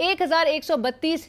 1,132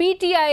PTI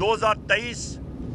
2023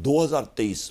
2023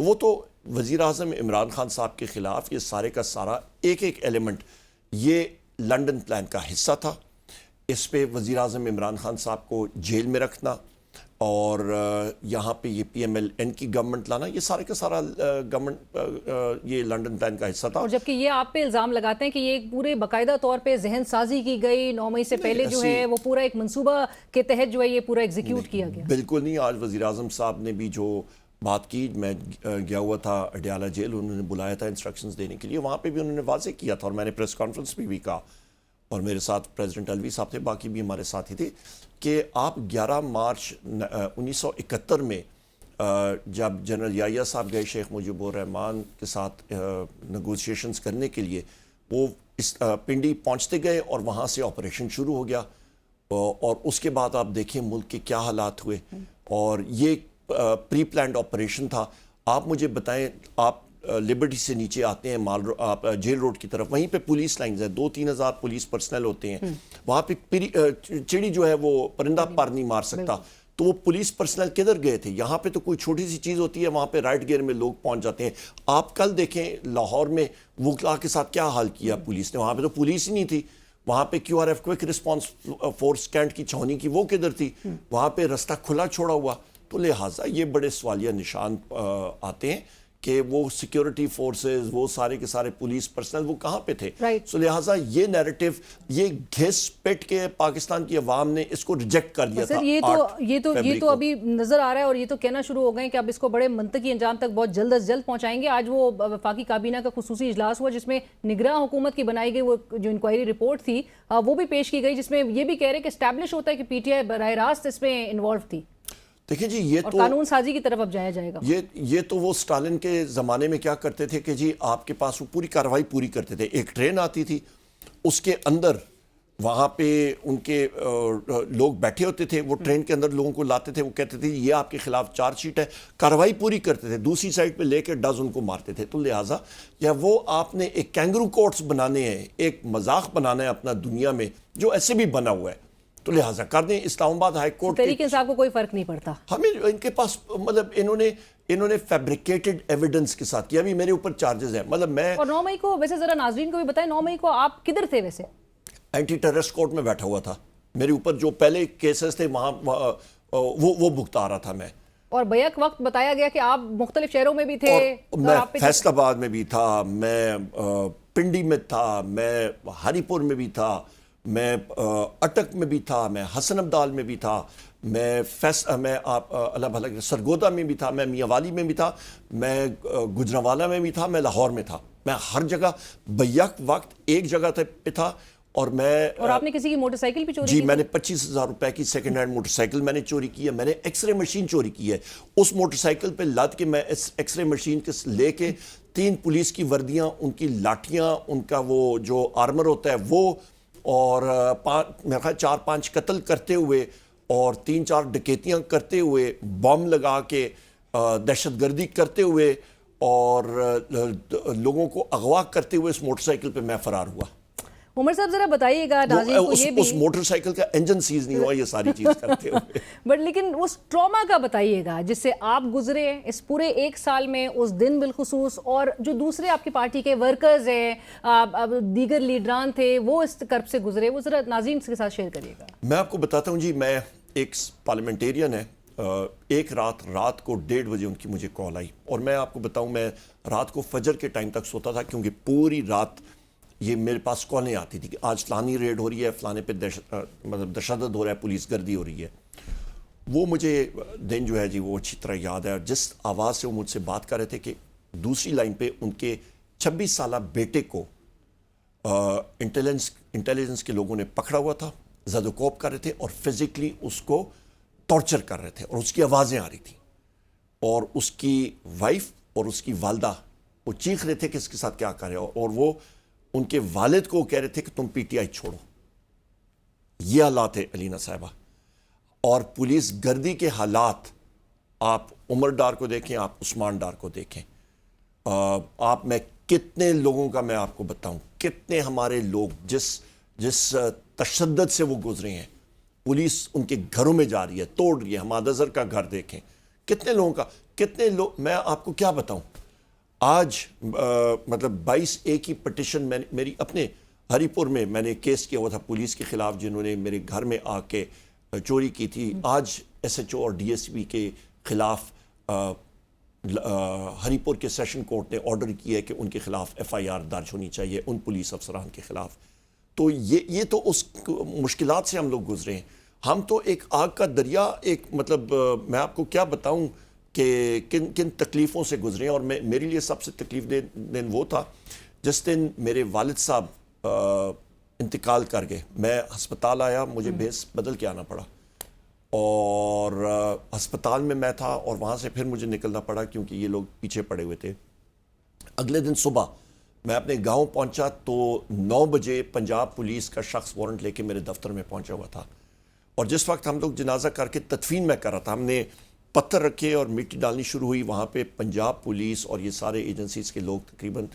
تو وہ تو وزیر اعظم عمران خان صاحب کے خلاف یہ سارے کا سارا ایک ایک ایلیمنٹ یہ لنڈن پلان کا حصہ تھا. اس پہ وزیر اعظم عمران خان صاحب کو جیل میں رکھنا اور یہاں پہ یہ پی ایم ایل این کی گورنمنٹ لانا، یہ سارے کا سارا گورنمنٹ یہ لنڈن پلان کا حصہ تھا. اور جبکہ یہ آپ پہ الزام لگاتے ہیں کہ یہ ایک پورے باقاعدہ طور پہ ذہن سازی کی گئی 9 مئی سے پہلے جو ہے وہ پورا ایک منصوبہ کے تحت جو ہے یہ پورا ایگزیکیوٹ کیا گیا. بالکل نہیں. آج وزیر اعظم صاحب نے بھی جو بات کی، میں گیا ہوا تھا اڈیالہ جیل، انہوں نے بلایا تھا انسٹرکشنز دینے کے لیے، وہاں پہ بھی انہوں نے واضح کیا تھا اور میں نے پریس کانفرنس بھی کہا، اور میرے ساتھ پریزیڈنٹ الوی صاحب تھے، باقی بھی ہمارے ساتھ ہی تھے، کہ آپ 11 مارچ 1971 میں جب جنرل یحییٰ صاحب گئے شیخ مجیب الرحمان کے ساتھ نیگوشیشنز کرنے کے لیے، وہ اس پنڈی پہنچتے گئے اور وہاں سے آپریشن شروع ہو گیا، اور اس کے بعد آپ دیکھیں ملک کے کیا حالات ہوئے، اور یہ پری پلانڈ آپریشن تھا. آپ مجھے بتائیں، آپ لبرٹی سے نیچے آتے ہیں آپ جیل روڈ کی طرف، وہیں پہ پولیس لائنز ہیں، 2-3 ہزار پولیس پرسنل ہوتے ہیں وہاں پہ. چڑی جو ہے وہ پرندہ پر نہیں مار سکتا، تو وہ پولیس پرسنل کدھر گئے تھے؟ یہاں پہ تو کوئی چھوٹی سی چیز ہوتی ہے، وہاں پہ رائٹ گیئر میں لوگ پہنچ جاتے ہیں. آپ کل دیکھیں لاہور میں وکلا کے ساتھ کیا حال کیا پولیس نے، وہاں پہ تو پولیس ہی نہیں تھی. وہاں پہ Q R F quick response force cantt کی چھاؤنی کی وہ کدھر تھی؟ وہاں پہ رستہ کھلا چھوڑا ہوا. تو لہٰذا یہ بڑے سوالیہ نشان آتے ہیں کہ وہ سیکیورٹی فورسز، وہ سارے کے سارے پولیس پرسنل وہ کہاں پہ تھے. سو لہٰذا یہ نیریٹو، یہ گھس پٹ کے پاکستان کی عوام نے اس کو ریجیکٹ کر دیا تھا. یہ تو ابھی نظر آ رہا ہے، اور یہ تو کہنا شروع ہو گئے کہ اب اس کو بڑے منطقی انجام تک بہت جلد از جلد پہنچائیں گے. آج وہ وفاقی کابینہ کا خصوصی اجلاس ہوا جس میں نگراں حکومت کی بنائی گئی وہ جو انکوائری رپورٹ تھی وہ بھی پیش کی گئی، جس میں یہ بھی کہہ رہے کہ اسٹیبلش ہوتا ہے کہ پی ٹی آئی براہ راست اس میں انوالو تھی. دیکھیں جی، یہ تو قانون سازی کی طرف اب جایا جائے گا. یہ تو وہ اسٹالن کے زمانے میں کیا کرتے تھے کہ جی آپ کے پاس وہ پوری کارروائی پوری کرتے تھے. ایک ٹرین آتی تھی، اس کے اندر وہاں پہ ان کے لوگ بیٹھے ہوتے تھے، وہ ٹرین کے اندر لوگوں کو لاتے تھے، وہ کہتے تھے یہ آپ کے خلاف چارج شیٹ ہے، کارروائی پوری کرتے تھے، دوسری سائڈ پہ لے کے ڈز ان کو مارتے تھے. تو لہٰذا یا وہ آپ نے ایک کینگرو کورٹس بنانے ہیں، ایک مذاق بنانا ہے اپنا دنیا میں جو ایسے بھی بنا ہوا ہے، تو لہٰذا کر دیں. اسلام آباد ہائی کورٹ طریقے سے آپ کو کوئی فرق نہیں پڑتا. ہمیں ان کے پاس مطلب انہوں نے فیبریکیٹڈ ایویڈنس کے ساتھ کیا. ابھی میرے اوپر چارجز ہیں، مطلب میں اور 9 مئی کو ویسے ذرا ناظرین کو بھی بتائیں 9 مئی کو آپ کدھر تھے؟ ویسے اینٹی ٹیررسٹ کورٹ میں بیٹھا ہوا تھا. میرے اوپر جو پہلے کیسز تھے وہاں وہ بھگتا رہا تھا میں. اور بیک وقت بتایا گیا کہ آپ مختلف شہروں میں بھی تھے. میں فیصل آباد میں بھی تھا، میں پنڈی میں تھا، میں ہری پور میں بھی تھا، میں اٹک میں بھی تھا، میں حسن ابدال میں بھی تھا، میں اللہ بھلا سرگودا میں بھی تھا، میں میاں والی میں بھی تھا، میں گجرانوالہ میں بھی تھا، میں لاہور میں تھا. میں ہر جگہ بیک وقت ایک جگہ پہ تھا. اور آپ نے کسی کی موٹر سائیکل بھی چوری کی؟ جی، میں نے 25,000 روپے کی سیکنڈ ہینڈ موٹر سائیکل میں نے چوری کی ہے. میں نے ایکس رے مشین چوری کی ہے. اس موٹر سائیکل پہ لاد کے میں ایکس رے مشین کے لے کے 3 پولیس کی وردیاں، ان کی لاٹھیاں، ان کا وہ جو آرمر ہوتا ہے وہ، اور میرا خیال 4-5 قتل کرتے ہوئے اور 3-4 ڈکیتیاں کرتے ہوئے، بم لگا کے دہشت گردی کرتے ہوئے اور لوگوں کو اغوا کرتے ہوئے اس موٹر سائیکل پہ میں فرار ہوا. عمر صاحب ذرا بتائیے گا ناظرین کو یہ بھی، اس موٹر سائیکل کا انجن سیز نہیں ہوا یہ ساری چیز کرتے ہوئے. بٹ لیکن اس ٹراما کا بتائیے گا جس سے آپ گزرے اس پورے 1 سال میں، اس دن بالخصوص، اور جو دوسرے آپ کی پارٹی کے ورکرز ہیں، دیگر لیڈران تھے، وہ اس کرب سے گزرے، وہ ذرا ناظرین کے ساتھ شیئر کریے گا. میں آپ کو بتاتا ہوں جی، میں ایک پارلیمنٹیرین ہے. ایک رات کو 1:30 بجے ان کی مجھے کال آئی، اور میں آپ کو بتاؤں میں رات کو فجر کے ٹائم تک سوتا تھا، کیونکہ پوری رات یہ میرے پاس کالیں آتی تھی کہ آج فلانی ریڈ ہو رہی ہے، فلانے پہ مطلب تشدد ہو رہا ہے، پولیس گردی ہو رہی ہے. وہ مجھے دن جو ہے جی وہ اچھی طرح یاد ہے. اور جس آواز سے وہ مجھ سے بات کر رہے تھے کہ دوسری لائن پہ ان کے 26 سالہ بیٹے کو انٹیلیجنس کے لوگوں نے پکڑا ہوا تھا، زد و کوب کر رہے تھے اور فزیکلی اس کو ٹارچر کر رہے تھے، اور اس کی آوازیں آ رہی تھیں، اور اس کی وائف اور اس کی والدہ وہ چیخ رہے تھے کہ اس کے ساتھ کیا کر رہے ہو، اور وہ ان کے والد کو کہہ رہے تھے کہ تم پی ٹی آئی چھوڑو. یہ حالات ہے علینا صاحبہ. اور پولیس گردی کے حالات آپ عمر ڈار کو دیکھیں، آپ عثمان ڈار کو دیکھیں، آپ میں کتنے لوگوں کا میں آپ کو بتاؤں، کتنے ہمارے لوگ جس تشدد سے وہ گزرے ہیں. پولیس ان کے گھروں میں جا رہی ہے، توڑ رہی ہے. حماد اظہر کا گھر دیکھیں، کتنے لوگوں کا, کتنے لوگ, میں آپ کو کیا بتاؤں, آج مطلب 22A کی پٹیشن میں میری اپنے ہری پور میں میں نے کیس کیا ہوا تھا پولیس کے خلاف جنہوں نے میرے گھر میں آ کے چوری کی تھی. آج SHO اور DSP کے خلاف ہری پور کے سیشن کورٹ نے آرڈر کیا ہے کہ ان کے خلاف FIR درج ہونی چاہیے ان پولیس افسران کے خلاف. تو یہ تو اس مشکلات سے ہم لوگ گزرے ہیں. ہم تو ایک آگ کا دریا, ایک مطلب میں آپ کو کیا بتاؤں کہ کن تکلیفوں سے گزرے ہیں. اور میرے لیے سب سے تکلیف دن وہ تھا جس دن میرے والد صاحب انتقال کر گئے. میں ہسپتال آیا, مجھے بھیس بدل کے آنا پڑا, اور ہسپتال میں میں تھا اور وہاں سے پھر مجھے نکلنا پڑا کیونکہ یہ لوگ پیچھے پڑے ہوئے تھے. اگلے دن صبح میں اپنے گاؤں پہنچا تو 9 بجے پنجاب پولیس کا شخص وارنٹ لے کے میرے دفتر میں پہنچا ہوا تھا. اور جس وقت ہم لوگ جنازہ کر کے تدفین میں کر رہا تھا, ہم نے پتھر رکھے اور مٹی ڈالنی شروع ہوئی. وہاں پہ پنجاب پولیس اور یہ سارے ایجنسیز کے لوگ تقریباً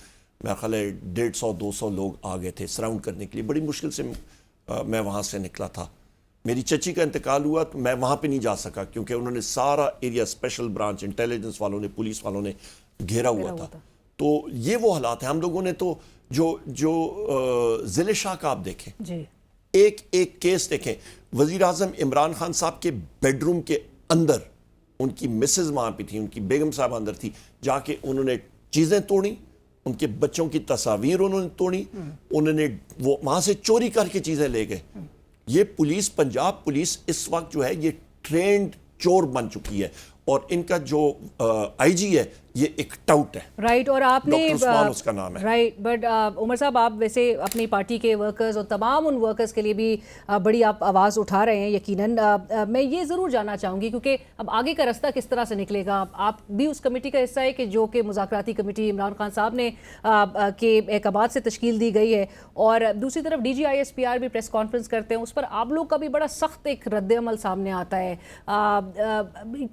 میرا خیال ہے 150-200 لوگ آ گئے تھے سراؤنڈ کرنے کے لیے. بڑی مشکل سے میں وہاں سے نکلا تھا. میری چچی کا انتقال ہوا تو میں وہاں پہ نہیں جا سکا کیونکہ انہوں نے سارا ایریا اسپیشل برانچ انٹیلیجنس والوں نے, پولیس والوں نے گھیرا ہوا تھا. تو یہ وہ حالات ہیں. ہم لوگوں نے تو جو ضلع شاہ کا آپ دیکھیں, ایک ایک کیس دیکھیں. وزیر اعظم عمران خان صاحب کے بیڈ روم کے اندر ان کی مسز وہاں پہ تھی, ان کی بیگم صاحب اندر تھی, جا کے انہوں نے چیزیں توڑی, ان کے بچوں کی تصاویر انہوں نے توڑی, انہوں نے وہ وہاں سے چوری کر کے چیزیں لے گئے. یہ پولیس, پنجاب پولیس اس وقت جو ہے یہ ٹرینڈ چور بن چکی ہے, اور ان کا جو IG ہے یہ ایک ٹاؤٹ ہے. رائٹ, اور آپ نے ڈاکٹر عثمان اس کا نام ہے. رائٹ, بٹ عمر صاحب آپ ویسے اپنی پارٹی کے ورکرز اور تمام ان ورکرز کے لیے بھی بڑی آپ آواز اٹھا رہے ہیں. یقیناً میں یہ ضرور جاننا چاہوں گی کیونکہ اب آگے کا رستہ کس طرح سے نکلے گا. آپ بھی اس کمیٹی کا حصہ ہے کہ جو کہ مذاکراتی کمیٹی عمران خان صاحب نے کے احکامات سے تشکیل دی گئی ہے, اور دوسری طرف DG ISPR بھی پریس کانفرنس کرتے ہیں, اس پر آپ لوگ کا بھی بڑا سخت ایک رد عمل سامنے آتا ہے.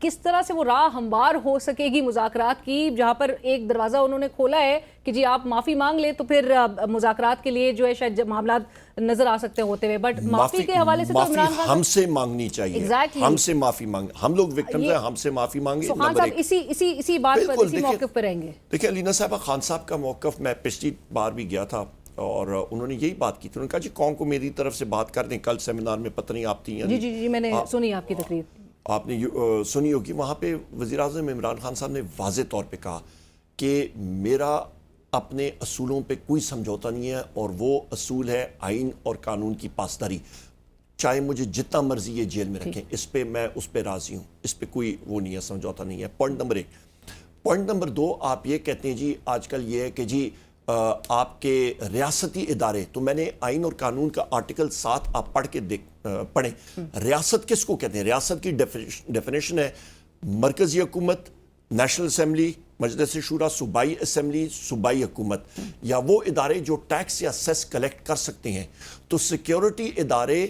کس طرح سے وہ راہ ہموار ہو سکے گی مذاکرات کی, جہاں پر ایک دروازہ انہوں نے کھولا ہے کہ جی آپ معافی مانگ لیں تو پھر مذاکرات کے لیے جو ہے شاید معاملات نظر آ سکتے ہوتے ہوئے, بٹ معافی کے حوالے سے تو عمران خان ہم سے مانگنی چاہیے. ہم سے معافی مانگ, ہم لوگ وکٹمز ہیں, ہم سے معافی مانگے. خان صاحب اسی بات پر, اسی موقف پر رہیں گے. دیکھیں علینا صاحبہ, خان صاحب کا موقف, میں پچھلی بار بھی گیا تھا اور انہوں نے یہی بات کی تھی. انہوں نے کہا جی قوم کو میری طرف سے بات کر دیں. کل سیمینار میں پتہ نہیں آپ تھی, جی میں نے سنی آپ کی تقریر, آپ نے سنی ہوگی. وہاں پہ وزیر اعظم عمران خان صاحب نے واضح طور پہ کہا کہ میرا اپنے اصولوں پہ کوئی سمجھوتا نہیں ہے, اور وہ اصول ہے آئین اور قانون کی پاسداری. چاہے مجھے جتنا مرضی یہ جیل میں رکھیں, اس پہ میں اس پہ راضی ہوں, اس پہ کوئی وہ نہیں ہے, سمجھوتا نہیں ہے. Point number 1. پوائنٹ نمبر 2, آپ یہ کہتے ہیں جی آج کل یہ ہے کہ جی آپ کے ریاستی ادارے, تو میں نے آئین اور قانون کا آرٹیکل 7 آپ پڑھ کے پڑھیں. ریاست کس کو کہتے ہیں؟ ریاست کی ڈیفینیشن ہے مرکزی حکومت, نیشنل اسمبلی, مجلس شورا, صوبائی اسمبلی, صوبائی حکومت, یا وہ ادارے جو ٹیکس یا سیس کلیکٹ کر سکتے ہیں. تو سیکیورٹی ادارے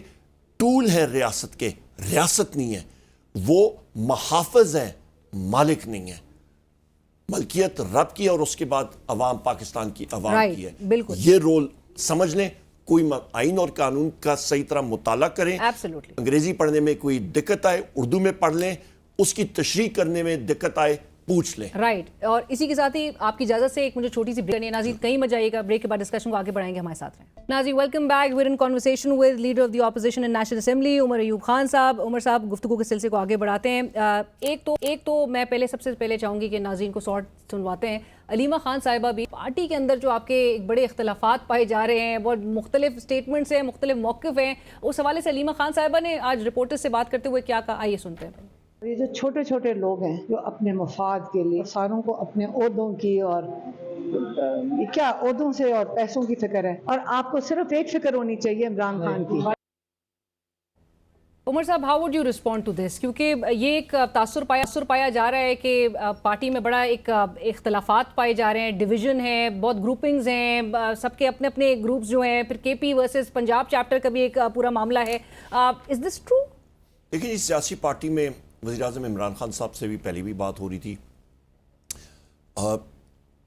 ٹول ہیں ریاست کے, ریاست نہیں ہے. وہ محافظ ہیں, مالک نہیں ہے. ملکیت رب کی اور اس کے بعد عوام, پاکستان کی عوام کی ہے. یہ رول سمجھ لیں. کوئی آئین اور قانون کا صحیح طرح مطالعہ کریں. انگریزی پڑھنے میں کوئی دقت آئے اردو میں پڑھ لیں, اس کی تشریح کرنے میں دقت آئے پوچھ لیں. رائٹ, اور اسی کے ساتھ ہی آپ کی اجازت سے ایک مجھے چھوٹی سی بریک. ناظرین کہیں مت جائیے گا, بریک کے بعد ڈسکشن کو آگے بڑھائیں گے, ہمارے ساتھ رہیں. ناظرین welcome back, we're in conversation with leader of the opposition in National Assembly Omar Ayub Khan صاحب. عمر صاحب گفتگو کے سلسلے کو آگے بڑھاتے ہیں. ایک تو میں سب سے پہلے چاہوں گی کہ ناظرین کو شارٹ سنواتے ہیں. علیمہ خان صاحبہ بھی پارٹی کے اندر جو آپ کے ایک بڑے اختلافات پائے جا رہے ہیں, بہت مختلف سٹیٹمنٹس ہیں, مختلف موقف ہیں, اس حوالے سے علیمہ خان صاحبہ نے آج رپورٹر سے بات کرتے ہوئے کیا کہا, آئیے سنتے ہیں. یہ جو چھوٹے چھوٹے لوگ ہیں جو اپنے مفاد کے لیے ساروں کو اپنے عہدوں کی اور کیا عہدوں سے اور پیسوں کی فکر ہے, اور آپ کو صرف ایک فکر ہونی چاہیے عمران خان کی. عمر صاحب, how would you respond to this, کیونکہ یہ ایک تاثر پایا جا رہا ہے کہ پارٹی میں بڑا ایک اختلافات پائے جا رہے ہیں, ڈویژن ہے, بہت گروپنگز ہیں, سب کے اپنے اپنے گروپس جو ہیں, پھر KP ورسز پنجاب چیپٹر کا بھی ایک پورا معاملہ ہے. از دس ٹرو؟ لیکن اس سیاسی پارٹی میں وزیر اعظم عمران خان صاحب سے بھی پہلے بھی بات ہو رہی تھی.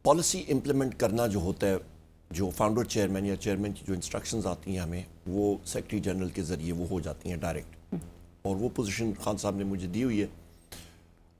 پالیسی امپلیمنٹ کرنا جو ہوتا ہے, جو فاؤنڈر چیئرمین یا چیئرمین کی جو انسٹرکشنز آتی ہیں ہمیں, وہ سیکریٹری جنرل کے ذریعے وہ ہو جاتی ہیں ڈائریکٹ, اور وہ پوزیشن خان صاحب نے مجھے دی ہوئی ہے.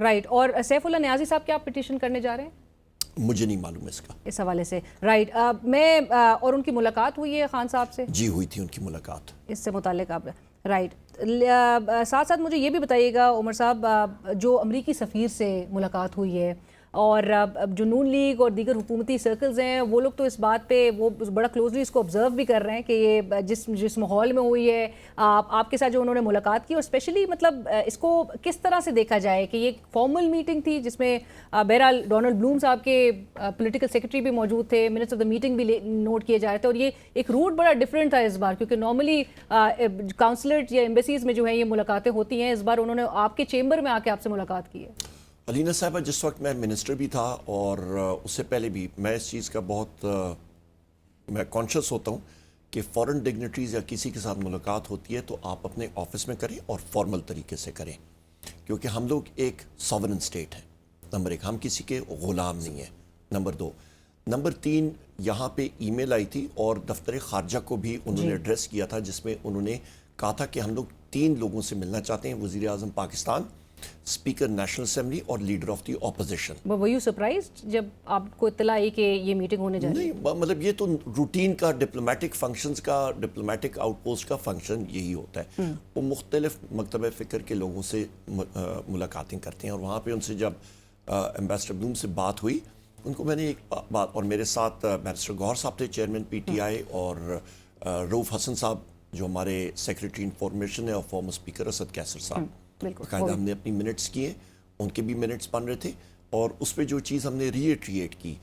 رائٹ. اور سیف اللہ نیازی صاحب کیا پٹیشن کرنے جا رہے ہیں؟ مجھے نہیں معلوم اس کا اس حوالے سے. رائٹ. میں اور ان کی ملاقات ہوئی ہے خان صاحب سے؟ جی ہوئی تھی ان کی ملاقات اس سے متعلق آپ. رائٹ. ساتھ ساتھ مجھے یہ بھی بتائیے گا عمر صاحب، جو امریکی سفیر سے ملاقات ہوئی ہے اور جو نون لیگ اور دیگر حکومتی سرکلز ہیں وہ لوگ تو اس بات پہ وہ بڑا کلوزلی اس کو آبزرو بھی کر رہے ہیں کہ یہ جس ماحول میں ہوئی ہے آپ کے ساتھ جو انہوں نے ملاقات کی، اور اسپیشلی مطلب اس کو کس طرح سے دیکھا جائے کہ یہ ایک فارمل میٹنگ تھی جس میں بہرحال ڈونلڈ بلوم صاحب کے پولیٹیکل سیکرٹری بھی موجود تھے، منٹس آف دا میٹنگ بھی نوٹ کیے جا رہے تھے، اور یہ ایک روٹ بڑا ڈفرینٹ تھا اس بار، کیونکہ نارملی کاؤنسلیٹ یا ایمبیسیز میں جو ہیں یہ ملاقاتیں ہوتی ہیں. اس بار انہوں نے آپ کے چیمبر میں آ کے آپ سے ملاقات کی ہے. علینا صاحبہ، جس وقت میں منسٹر بھی تھا اور اس سے پہلے بھی میں اس چیز کا بہت میں کانشیس ہوتا ہوں کہ فورن ڈگنیٹریز یا کسی کے ساتھ ملاقات ہوتی ہے تو آپ اپنے آفس میں کریں اور فارمل طریقے سے کریں، کیونکہ ہم لوگ ایک ساورن اسٹیٹ ہیں. نمبر 1، ہم کسی کے غلام نہیں ہیں. نمبر 2، نمبر 3، یہاں پہ ای میل آئی تھی اور دفتر خارجہ کو بھی انہوں نے ایڈریس کیا تھا، جس میں انہوں نے کہا تھا کہ ہم لوگ 3 لوگوں سے ملنا چاہتے ہیں: وزیر اعظم پاکستان، اسپیکر نیشنل اسمبلی اور leader of the opposition. Were you surprised جب آپ کو اطلاع آئی کہ یہ میٹنگ ہونے جا رہی ہے؟ نہیں، مطلب یہ تو روٹین کا ڈپلومیٹک فنکشنز کا، ڈپلومیٹک آؤٹ پوسٹ کا فنکشن یہی ہوتا ہے. وہ مختلف مکتب فکر کے لوگوں سے ملاقاتیں کرتے ہیں، اور وہاں پہ ان سے جب ایمبیسڈر بلوم سے بات ہوئی، ان کو میں نے ایک بات، اور میرے ساتھ بیرسٹر گوہر صاحب تھے چیئرمین پی ٹی آئی، اور رؤف حسن صاحب جو ہمارے سیکرٹری انفارمیشن ہے، اور فارمر اسپیکر اسد کیسر صاحب. باقاعدہ ہم نے اپنی منٹس کیے، ان کے بھی منٹس بن رہے تھے، اور اس پہ جو چیز ہم نے ریٹریٹ کی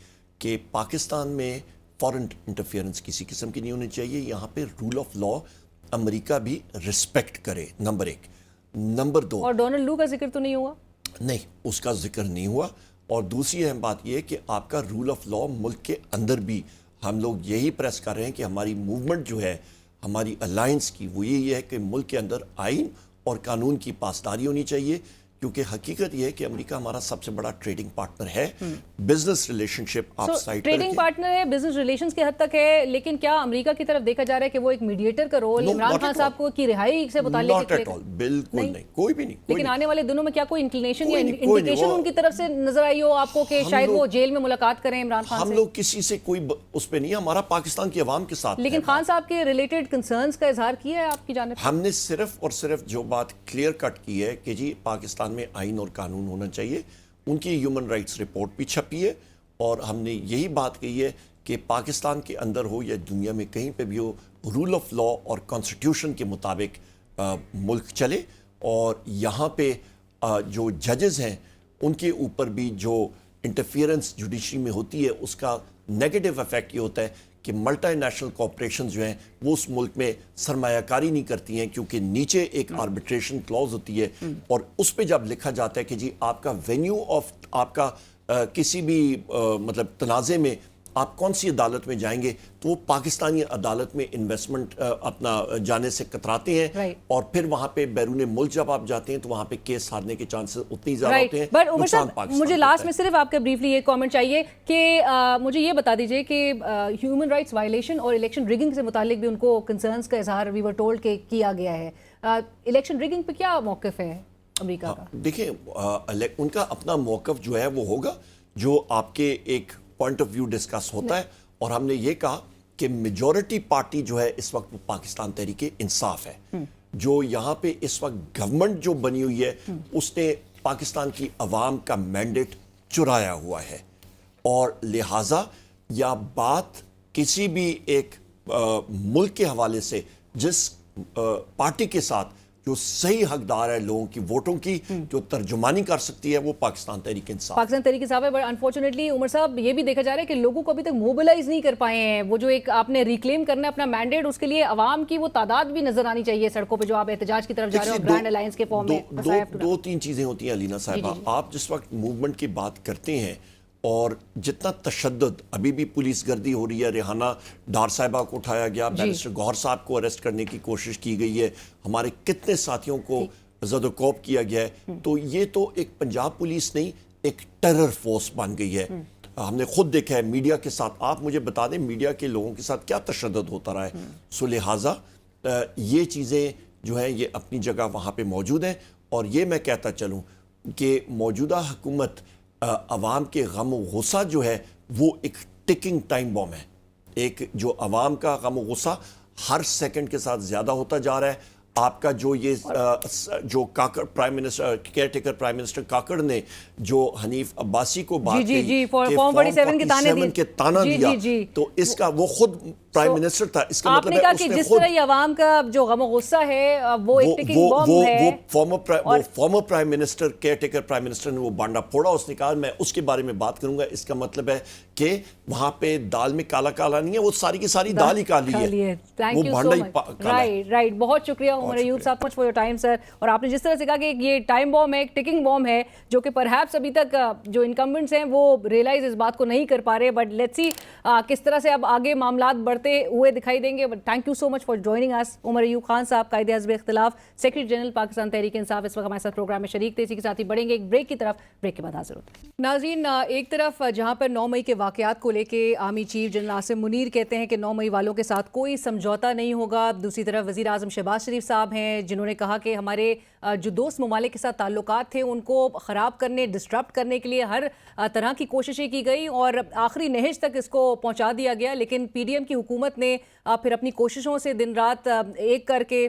کہ پاکستان میں فورن انٹرفیئرنس کسی قسم کی نہیں ہونی چاہیے. یہاں پہ رول آف لا امریکہ بھی رسپیکٹ کرے، نمبر 1. نمبر 2، اور ڈونلڈ لو کا ذکر تو نہیں ہوا؟ نہیں، اس کا ذکر نہیں ہوا. اور دوسری اہم بات یہ ہے کہ آپ کا رول آف لا ملک کے اندر بھی ہم لوگ یہی پریس کر رہے ہیں کہ ہماری موومنٹ جو ہے ہماری الائنس کی، وہ یہی ہے کہ ملک کے اندر آئین اور قانون کی پاسداری ہونی چاہیے، کیونکہ حقیقت یہ ہے کہ امریکہ ہمارا سب سے بڑا ٹریڈنگ پارٹنر ہے. بزنس ریلیشن شپ آپ سائٹ پر ٹریڈنگ پارٹنر ہے، بزنس ریلیشنز کی حد تک ہے، لیکن کیا امریکہ کی طرف دیکھا جا رہا ہے کہ وہ ایک میڈیٹر کا رول عمران خان صاحب کو کی رہائی سے متعلق؟ ناٹ ایٹ آل، بالکل نہیں، کوئی بھی نہیں. لیکن آنے والے دنوں میں کیا کوئی انکلینیشن یا انڈیکیشن ان کی طرف سے نظر آئی ہو آپ کو کہ شاید وہ جیل میں ملاقات کریں عمران خان سے؟ ہم لوگ کسی سے کوئی اس پہ نہیں، ہمارا پاکستان کی عوام کے ساتھ. لیکن خان صاحب کے ریلیٹڈ کنسرنز کا اظہار کیا ہے آپ کی جانب؟ ہم نے صرف اور صرف جو بات کلیئر کٹ کی ہے کہ جی پاکستان میں آئین اور قانون ہونا چاہیے. ان کی ہیومن رائٹس رپورٹ بھی چھپی ہے، اور ہم نے یہی بات کہی ہے کہ پاکستان کے اندر ہو یا دنیا میں کہیں پہ بھی ہو، رول آف لا اور کانسٹیٹیوشن کے مطابق ملک چلے. اور یہاں پہ جو ججز ہیں ان کے اوپر بھی جو انٹرفیئرنس جوڈیشری میں ہوتی ہے، اس کا نیگیٹو ایفیکٹ یہ ہوتا ہے کہ ملٹی نیشنل کارپوریشنز جو ہیں وہ اس ملک میں سرمایہ کاری نہیں کرتی ہیں، کیونکہ نیچے ایک آربیٹریشن کلوز ہوتی ہے، اور اس پہ جب لکھا جاتا ہے کہ جی آپ کا وینیو آف آپ کا کسی بھی مطلب تنازع میں آپ کون سی عدالت میں جائیں گے، تو وہ پاکستانی عدالت میں انویسٹمنٹ اپنا جانے سے کتراتے ہیں، اور پھر وہاں پہ بیرون ملک جب آپ جاتے ہیں تو وہاں پہ کیس ہارنے کے چانسز اتنی زیادہ ہوتے ہیں. بٹ عمر صاحب مجھے لاسٹ میں صرف آپ کا بریفلی یہ کامنٹ چاہیے کہ مجھے یہ بتا دیجئے کہ ہیومن رائٹس وائلیشن اور الیکشن ریگنگ سے متعلق بھی ان کو کنسرنز کا اظہار وی ور ٹولڈ کہ کیا گیا ہے. الیکشن ریگنگ پہ کیا موقف ہے امریکہ کا؟ دیکھیں، ان کا اپنا موقف جو ہے وہ ہوگا جو آپ کے ایک پوائنٹ آف ویو ڈسکس ہوتا ہے، اور ہم نے یہ کہا کہ میجورٹی پارٹی جو ہے اس وقت پاکستان تحریک انصاف ہے. جو یہاں پہ اس وقت گورنمنٹ جو بنی ہوئی ہے اس نے پاکستان کی عوام کا مینڈیٹ چرایا ہوا ہے، اور لہٰذا یا بات کسی بھی ایک ملک کے حوالے سے جس پارٹی کے ساتھ جو صحیح حقدار ہے لوگوں کی ووٹوں کی، جو ترجمانی کر سکتی ہے، وہ پاکستان تحریک انصاف. پاکستان تحریک انصاف ہے، بٹ انفارچونیٹلی عمر صاحب یہ بھی دیکھا جا رہا ہے کہ لوگوں کو ابھی تک موبلائز نہیں کر پائے ہیں. وہ جو ایک آپ نے ریکلیم کرنا ہے اپنا مینڈیٹ، اس کے لیے عوام کی وہ تعداد بھی نظر آنی چاہیے سڑکوں پہ جو آپ احتجاج کی طرف جا رہے ہو گرینڈ الائنس کے فارم میں. 2-3 چیزیں ہوتی ہیں علینا صاحبہ. آپ جس وقت موومنٹ کی بات کرتے ہیں اور جتنا تشدد ابھی بھی پولیس گردی ہو رہی ہے، ریحانہ ڈار صاحبہ کو اٹھایا گیا، بیرسٹر گوہر صاحب کو اریسٹ کرنے کی کوشش کی گئی ہے، ہمارے کتنے ساتھیوں کو زد و کوب کیا گیا ہے، تو یہ تو ایک پنجاب پولیس نہیں، ایک ٹیرر فورس بن گئی ہے. ہم نے خود دیکھا ہے میڈیا کے ساتھ. آپ مجھے بتا دیں میڈیا کے لوگوں کے ساتھ کیا تشدد ہوتا رہا ہے. سو لہٰذا یہ چیزیں جو ہیں یہ اپنی جگہ وہاں پہ موجود ہیں. اور یہ میں کہتا چلوں کہ موجودہ حکومت عوام کے غم و غصہ جو ہے وہ ایک ٹکنگ ٹائم بم ہے. ایک جو عوام کا غم و غصہ ہر سیکنڈ کے ساتھ زیادہ ہوتا جا رہا ہے. آپ کا جو یہ جو Kakar prime minister care taker prime minister Kakar نے جو حنیف عباسی کو بات کہی کہ فارم 47 کے تانا دیا, تو اس کا وہ خود پرائم منسٹر تھا. اس کا مطلب ہے کہ جس طرح یہ عوام کا جو غم و غصہ ہے وہ ایک ٹکنگ بم ہے. وہ former prime minister care taker prime minister نے وہ بانڈا پھوڑا. اس نے کہا میں اس کے بارے میں بات کروں گا. اس کا مطلب ہے کہ وہاں پہ دال میں کالا کالا نہیں ہے, وہ ساری کی ساری دال ہی کالی ہے. Thank you so much. Right, بہت شکریہ عمر ایوب صاحب much for your time sir. اور آپ نے جس طرح سے کہا کہ یہ ٹائم بم ہے, ایک ٹکنگ بم ہے, جو کہ پرہیپس ابھی تک جو انکمبنٹس ہیں وہ ریئلائز اس بات کو نہیں کر پا رہے. بٹ لیٹس سی کس طرح سے اب آگے معاملات بڑھتے ہوئے دکھائی دیں گے. But thank you so much for joining us. Omar Ayub Khan صاحب, قائد حزب اختلاف, سیکرٹری جنرل پاکستان تحریک انصاف, اس وقت ہمارے ساتھ پروگرام میں شریک تھے. اسی کے ساتھ ہی بڑھیں گے ایک بریک کی طرف. بریک کے بعد حاضر ہوتے ہیں. ناظرین, ایک طرف جہاں پر 9 مئی کے واقعات کو لے کے army chief general Asim Munir کہتے ہیں کہ 9 مئی والوں کے ساتھ کوئی سمجھوتا نہیں ہوگا. دوسری طرف وزیر اعظم شہباز شریف صاحب ہیں جنہوں نے کہا کہ ہمارے جو دوست ممالک کے ساتھ تعلقات تھے ان کو خراب کرنے, ڈسٹرپٹ کرنے کے لیے ہر طرح کی کوششیں کی گئی اور آخری نہج تک اس کو پہنچا دیا گیا. لیکن پی ڈی ایم کی حکومت نے پھر اپنی کوششوں سے دن رات ایک کر کے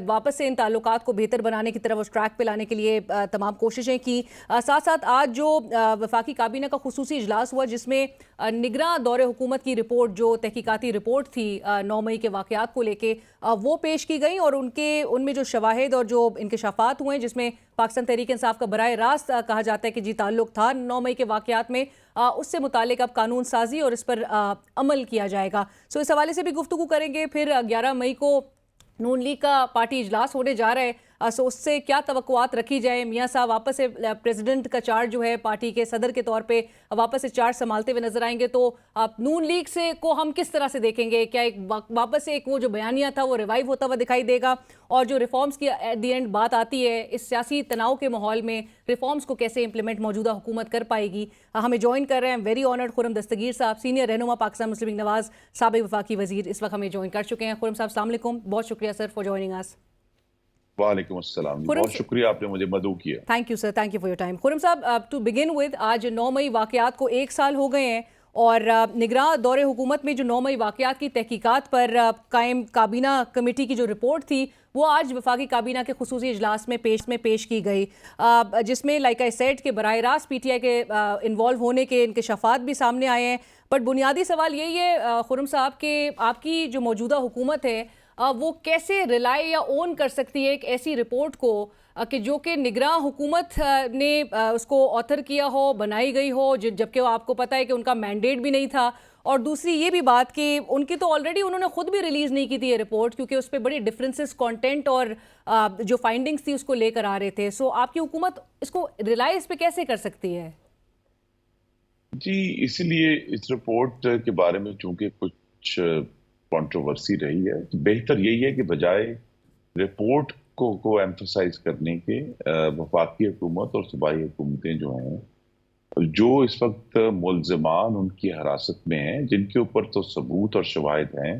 واپس سے ان تعلقات کو بہتر بنانے کی طرف اس ٹریک پہ لانے کے لیے تمام کوششیں کی. ساتھ ساتھ آج جو وفاقی کابینہ کا خصوصی اجلاس ہوا جس میں نگراں دور حکومت کی رپورٹ, جو تحقیقاتی رپورٹ تھی 9 مئی کے واقعات کو لے کے, وہ پیش کی گئی. اور ان میں جو شواہد اور جو انکشافات ہوئے جس میں پاکستان تحریک انصاف کا براہ راست کہا جاتا ہے کہ جی تعلق تھا 9 مئی کے واقعات میں, اس سے متعلق اب قانون سازی اور اس پر عمل کیا جائے گا. سو اس حوالے سے بھی گفتگو کریں گے. پھر 11 مئی کو نون لیگ کا پارٹی اجلاس ہونے جا رہا ہے, سو اس سے کیا توقعات رکھی جائے. میاں صاحب واپس سے پریزیڈنٹ کا چارج جو ہے پارٹی کے صدر کے طور پہ واپس سے چارج سنبھالتے ہوئے نظر آئیں گے, تو نون لیگ سے کو ہم کس طرح سے دیکھیں گے؟ کیا ایک واپس سے ایک وہ جو بیانیہ تھا وہ ریوائیو ہوتا ہوا دکھائی دے گا؟ اور جو ریفارمز کی ایٹ دی اینڈ بات آتی ہے, اس سیاسی تناؤ کے ماحول میں ریفارمز کو کیسے امپلیمنٹ موجودہ حکومت کر پائے گی؟ ہمیں جوائن کر رہے ہیں ویری آنرڈ خرم دستگیر صاحب, سینئر رہنما پاکستان مسلم لیگ نواز, سابق وفاقی وزیر, اس وقت ہمیں جوائن کر چکے ہیں. خرم صاحب السلام علیکم, بہت شکریہ سر فار جوائننگ اس. وعلیکم السلام, بہت شکریہ آپ نے مجھے مدعو کیا. Thank you sir, thank you for your time. Khurram صاحب, ٹو بگن ود, آج 9 مئی واقعات کو 1 سال ہو گئے ہیں اور نگراں دور حکومت میں جو 9 مئی واقعات کی تحقیقات پر قائم کابینہ کمیٹی کی جو رپورٹ تھی وہ آج وفاقی کابینہ کے خصوصی اجلاس میں پیش کی گئی, جس میں لائک آئی سیڈ کہ براہ راست پی ٹی آئی کے انوالو ہونے کے انکشافات بھی سامنے آئے ہیں. بٹ بنیادی سوال یہی ہے خرم صاحب کہ آپ کی جو موجودہ حکومت ہے وہ کیسے ریلائی یا اون کر سکتی ہے ایک ایسی رپورٹ کو کہ جو کہ نگراں حکومت نے اس کو آتھر کیا ہو, بنائی گئی ہو, جبکہ وہ آپ کو پتہ ہے کہ ان کا مینڈیٹ بھی نہیں تھا. اور دوسری یہ بھی بات کہ ان کی تو آلریڈی انہوں نے خود بھی ریلیز نہیں کی تھی یہ رپورٹ, کیونکہ اس پہ بڑی ڈفرینسز کانٹینٹ اور جو فائنڈنگز تھی اس کو لے کر آ رہے تھے. سو آپ کی حکومت اس کو ریلائی اس پہ کیسے کر سکتی ہے؟ جی, اسی لیے اس رپورٹ کے بارے میں چونکہ کچھ کنٹروورسی رہی ہے, تو بہتر یہی ہے کہ بجائے رپورٹ کو ایمفسائز کرنے کے وفاقی حکومت اور صوبائی حکومتیں جو ہیں, جو اس وقت ملزمان ان کی حراست میں ہیں, جن کے اوپر تو ثبوت اور شواہد ہیں,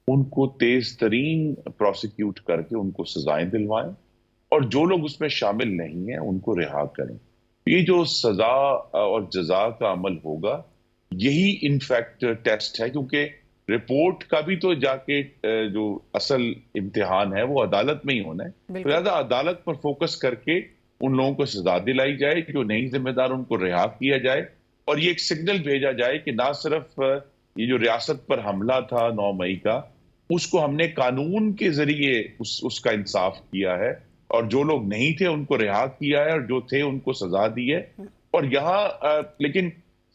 ان کو تیز ترین پروسیکیوٹ کر کے ان کو سزائیں دلوائیں, اور جو لوگ اس میں شامل نہیں ہیں ان کو رہا کریں. یہ جو سزا اور جزا کا عمل ہوگا یہی انفیکٹ ٹیسٹ ہے, کیونکہ رپورٹ کا بھی تو جا کے جو اصل امتحان ہے وہ عدالت میں ہی ہونا ہے. لہٰذا عدالت پر فوکس کر کے ان لوگوں کو سزا دلائی جائے, جو نہیں ذمہ دار ان کو رہا کیا جائے, اور یہ ایک سگنل بھیجا جائے کہ نہ صرف یہ جو ریاست پر حملہ تھا 9 مئی کا, اس کو ہم نے قانون کے ذریعے اس کا انصاف کیا ہے, اور جو لوگ نہیں تھے ان کو رہا کیا ہے, اور جو تھے ان کو سزا دی ہے. اور یہاں لیکن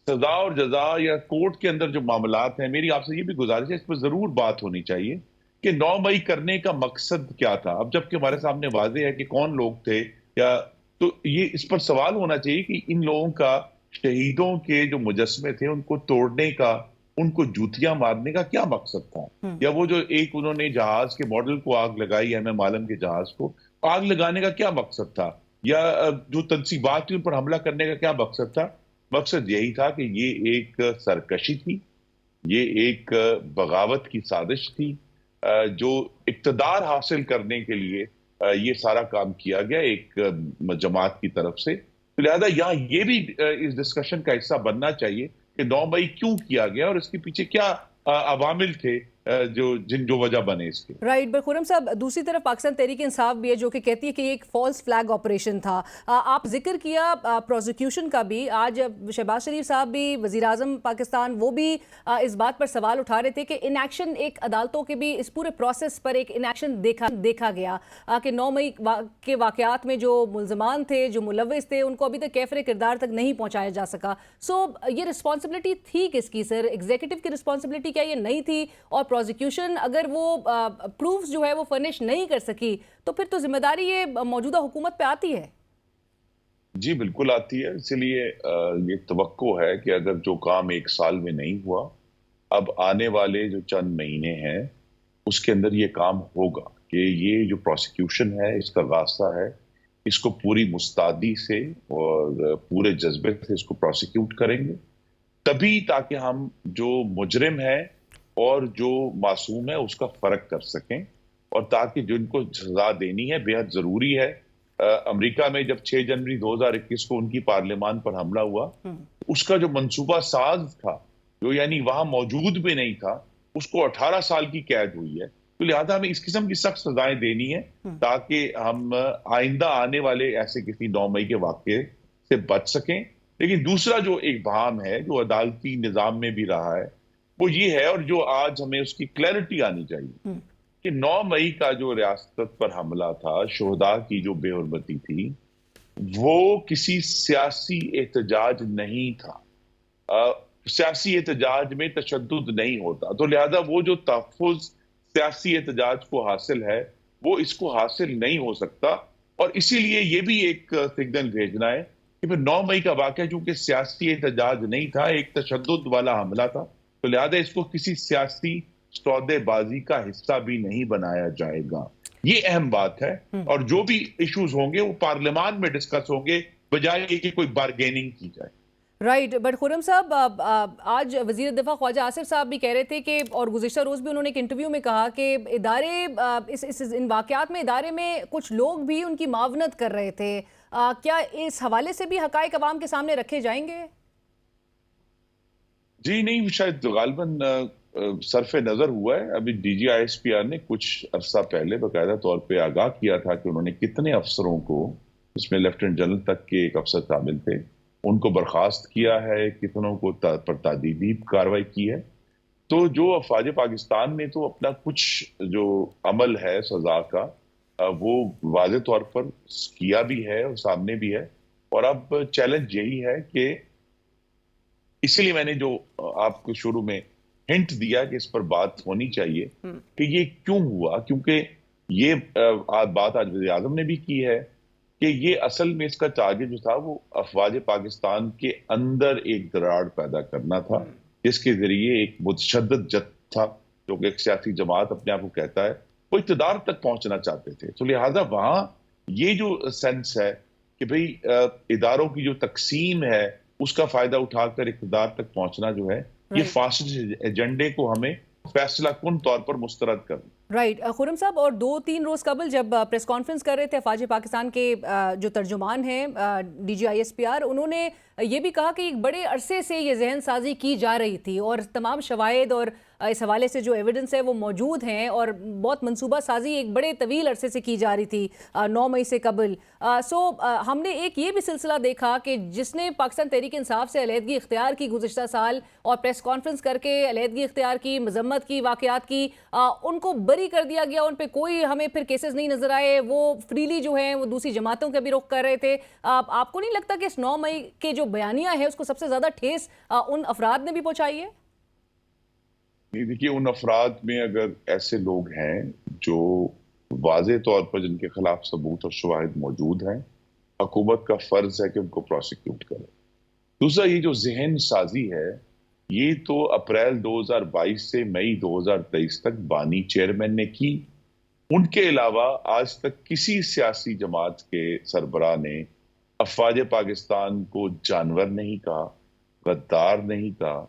سزا اور جزا یا کورٹ کے اندر جو معاملات ہیں, میری آپ سے یہ بھی گزارش ہے اس پر ضرور بات ہونی چاہیے کہ 9 مئی کرنے کا مقصد کیا تھا. اب جبکہ ہمارے سامنے واضح ہے کہ کون لوگ تھے, یا تو یہ اس پر سوال ہونا چاہیے کہ ان لوگوں کا شہیدوں کے جو مجسمے تھے ان کو توڑنے کا, ان کو جوتیاں مارنے کا کیا مقصد تھا, یا وہ جو ایک انہوں نے جہاز کے ماڈل کو آگ لگائی, ایم عالم کے جہاز کو آگ لگانے کا کیا مقصد تھا, یا جو تنصیبات تھی ان پر حملہ کرنے کا کیا مقصد تھا. مقصد یہی تھا کہ یہ ایک سرکشی تھی, یہ ایک بغاوت کی سازش تھی, جو اقتدار حاصل کرنے کے لیے یہ سارا کام کیا گیا ایک جماعت کی طرف سے. لہذا یہاں یہ بھی اس ڈسکشن کا حصہ بننا چاہیے کہ 9 مئی کیوں کیا گیا اور اس کے پیچھے کیا عوامل تھے جو وجہ بنے اس کے. رائٹ. بٹ خرم صاحب دوسری طرف پاکستان تحریک انصاف بھی ہے جو کہ کہتی ہے کہ یہ ایک فالس فلیگ آپریشن تھا. آپ ذکر کیا پروزیکیوشن کا بھی. آج شہباز شریف صاحب بھی وزیر اعظم پاکستان وہ بھی اس بات پر سوال اٹھا رہے تھے کہ ان ایکشن ایک عدالتوں کے بھی اس پورے پروسیس پر ایک ان ایکشن دیکھا گیا کہ 9 مئی کے واقعات میں جو ملزمان تھے جو ملوث تھے ان کو ابھی تک کیفر کردار تک نہیں پہنچایا جا سکا. سو یہ رسپانسبلٹی تھی کس کی سر؟ ایگزیکٹو کی رسپانسبلٹی کیا یہ نہیں تھی؟ اور پروزیکیوشن اگر وہ پروفز جو ہے وہ فرنش نہیں کر سکی تو پھر تو ذمہ داری یہ موجودہ حکومت پہ آتی ہے. جی بالکل آتی ہے. اسی لیے یہ توقع ہے کہ اگر جو کام 1 سال میں نہیں ہوا اب آنے والے جو چند مہینے ہیں اس کے اندر یہ کام ہوگا کہ یہ جو پروسیکیوشن ہے اس کا راستہ ہے اس کو پوری مستعدی سے اور پورے جذبے سے اس کو پروسیکیوٹ کریں گے تبھی تاکہ ہم جو مجرم ہے اور جو معصوم ہے اس کا فرق کر سکیں اور تاکہ جن کو سزا دینی ہے بے حد ضروری ہے. امریکہ میں جب 6 جنوری 2021 کو ان کی پارلیمان پر حملہ ہوا اس کا جو منصوبہ ساز تھا جو یعنی وہاں موجود بھی نہیں تھا اس کو 18 سال کی قید ہوئی ہے. تو لہٰذا ہمیں اس قسم کی سخت سزائیں دینی ہے تاکہ ہم آئندہ آنے والے ایسے کسی 9 مئی کے واقعے سے بچ سکیں. لیکن دوسرا جو ایک بہام ہے جو عدالتی نظام میں بھی رہا ہے وہ یہ ہے اور جو آج ہمیں اس کی کلیئرٹی آنی چاہیے کہ 9 مئی کا جو ریاست پر حملہ تھا شہداء کی جو بے حرمتی تھی وہ کسی سیاسی احتجاج نہیں تھا. سیاسی احتجاج میں تشدد نہیں ہوتا تو لہذا وہ جو تحفظ سیاسی احتجاج کو حاصل ہے وہ اس کو حاصل نہیں ہو سکتا. اور اسی لیے یہ بھی ایک سگنل بھیجنا ہے کہ پھر 9 مئی کا واقعہ چونکہ سیاسی احتجاج نہیں تھا ایک تشدد والا حملہ تھا تو لہذا اس کو کسی سیاسی سودے بازی کا حصہ بھی نہیں بنایا جائے گا. یہ اہم بات ہے اور جو بھی ایشوز ہوں گے وہ پارلیمان میں ڈسکس ہوں گے بجائے یہ کہ کوئی بارگیننگ کی جائے. رائٹ. بٹ خرم صاحب آج وزیر دفاع خواجہ آصف صاحب بھی کہہ رہے تھے کہ اور گزشتہ روز بھی انہوں نے ایک انٹرویو میں کہا کہ ادارے ان واقعات میں ادارے میں کچھ لوگ بھی ان کی معاونت کر رہے تھے. کیا اس حوالے سے بھی حقائق عوام کے سامنے رکھے جائیں گے؟ جی نہیں شاید غالباً صرف نظر ہوا ہے. ابھی D G I S P R نے کچھ عرصہ پہلے باقاعدہ طور پہ آگاہ کیا تھا کہ انہوں نے کتنے افسروں کو اس میں لیفٹیننٹ جنرل تک کے ایک افسر شامل تھے ان کو برخاست کیا ہے کتنوں کو پر تادیبی کاروائی کی ہے. تو جو افواج پاکستان میں تو اپنا کچھ جو عمل ہے سزا کا وہ واضح طور پر کیا بھی ہے اور سامنے بھی ہے. اور اب چیلنج یہی ہے کہ اسی لیے میں نے جو آپ کو شروع میں ہنٹ دیا کہ اس پر بات ہونی چاہیے کہ یہ کیوں ہوا کیونکہ یہ بات آج وزیر اعظم نے بھی کی ہے کہ یہ اصل میں اس کا ٹارگٹ جو تھا وہ افواج پاکستان کے اندر ایک دراڑ پیدا کرنا تھا جس کے ذریعے ایک متشدد جت تھا جو کہ ایک سیاسی جماعت اپنے آپ کو کہتا ہے وہ اقتدار تک پہنچنا چاہتے تھے. تو لہٰذا وہاں یہ جو سینس ہے کہ بھئی اداروں کی جو تقسیم ہے اس کا فائدہ اٹھا کر اقتدار تک پہنچنا جو ہے یہ فاسسٹ ایجنڈے کو ہمیں فیصلہ کن طور پر مسترد کرنا. رائٹ. خرم صاحب اور 2-3 روز قبل جب پریس کانفرنس کر رہے تھے افواج پاکستان کے جو ترجمان ہیں D G I S P R انہوں نے یہ بھی کہا کہ ایک بڑے عرصے سے یہ ذہن سازی کی جا رہی تھی اور تمام شواہد اور اس حوالے سے جو ایویڈنس ہے وہ موجود ہیں اور بہت منصوبہ سازی ایک بڑے طویل عرصے سے کی جا رہی تھی 9 مئی سے قبل. ہم نے ایک یہ بھی سلسلہ دیکھا کہ جس نے پاکستان تحریک انصاف سے علیحدگی اختیار کی گزشتہ سال اور پریس کانفرنس کر کے علیحدگی اختیار کی مذمت کی واقعات کی ان کو بری کر دیا گیا. ان پہ کوئی ہمیں پھر کیسز نہیں نظر آئے. وہ فریلی جو ہیں وہ دوسری جماعتوں کا بھی رخ کر رہے تھے. آپ کو نہیں لگتا کہ اس 9 مئی کے جو بیانیہ ہے اس کو سب سے زیادہ ٹھیس ان افراد نے بھی پہنچائی ہے؟ دیکھیے ان افراد میں اگر ایسے لوگ ہیں جو واضح طور پر جن کے خلاف ثبوت اور شواہد موجود ہیں حکومت کا فرض ہے کہ ان کو پروسیکیوٹ کرے. دوسرا یہ جو ذہن سازی ہے یہ تو اپریل 2022 سے مئی 2023 تک بانی چیئرمین نے کی. ان کے علاوہ آج تک کسی سیاسی جماعت کے سربراہ نے افواج پاکستان کو جانور نہیں کہا, غدار نہیں کہا,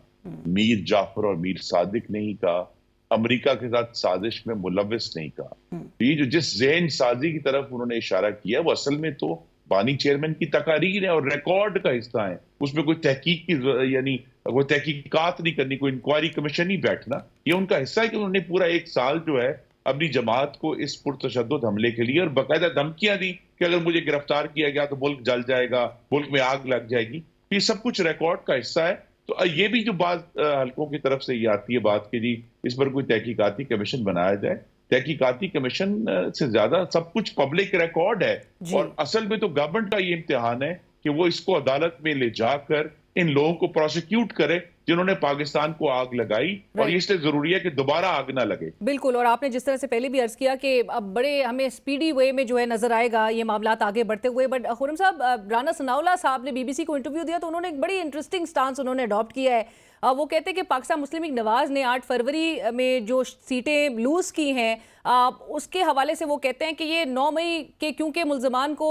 میر جعفر اور میر صادق نہیں کہا, امریکہ کے ساتھ سازش میں ملوث نہیں کہا. یہ جو جس ذہن سازی کی طرف انہوں نے اشارہ کیا وہ اصل میں تو بانی چیئرمین کی تقاریر ہے اور ریکارڈ کا حصہ ہے. اس میں کوئی تحقیق کی یعنی کوئی تحقیقات نہیں کرنی, کوئی انکوائری کمیشن نہیں بیٹھنا. یہ ان کا حصہ ہے کہ انہوں نے پورا 1 سال جو ہے اپنی جماعت کو اس پرتشدد حملے کے لیے اور باقاعدہ دھمکیاں دی کہ اگر مجھے گرفتار کیا گیا تو ملک جل جائے گا, ملک میں آگ لگ جائے گی. یہ سب کچھ ریکارڈ کا حصہ ہے. تو یہ بھی جو بعض حلقوں کی طرف سے یہ آتی ہے بات کہ جی اس پر کوئی تحقیقاتی کمیشن بنایا جائے. تحقیقاتی کمیشن سے زیادہ سب کچھ پبلک ریکارڈ ہے. اور اصل میں تو گورنمنٹ کا یہ امتحان ہے کہ وہ اس کو عدالت میں لے جا کر ان لوگوں کو پروسیکیوٹ کرے جنہوں نے پاکستان کو آگ لگائی, اور اس لیے ضروری ہے کہ دوبارہ آگ نہ لگے. بالکل, اور آپ نے جس طرح سے پہلے بھی عرض کیا کہ اب بڑے ہمیں سپیڈی وے میں جو ہے نظر آئے گا یہ معاملات آگے بڑھتے ہوئے. بٹ خرم صاحب, رانا ثناء اللہ صاحب نے BBC کو انٹرویو دیا تو انہوں نے ایک بڑی انٹرسٹنگ سٹانس انہوں نے اڈاپٹ کیا ہے. وہ کہتے ہیں کہ پاکستان مسلم لیگ نواز نے 8 فروری میں جو سیٹیں لوز کی ہیں اس کے حوالے سے وہ کہتے ہیں کہ یہ 9 مئی کے کیونکہ ملزمان کو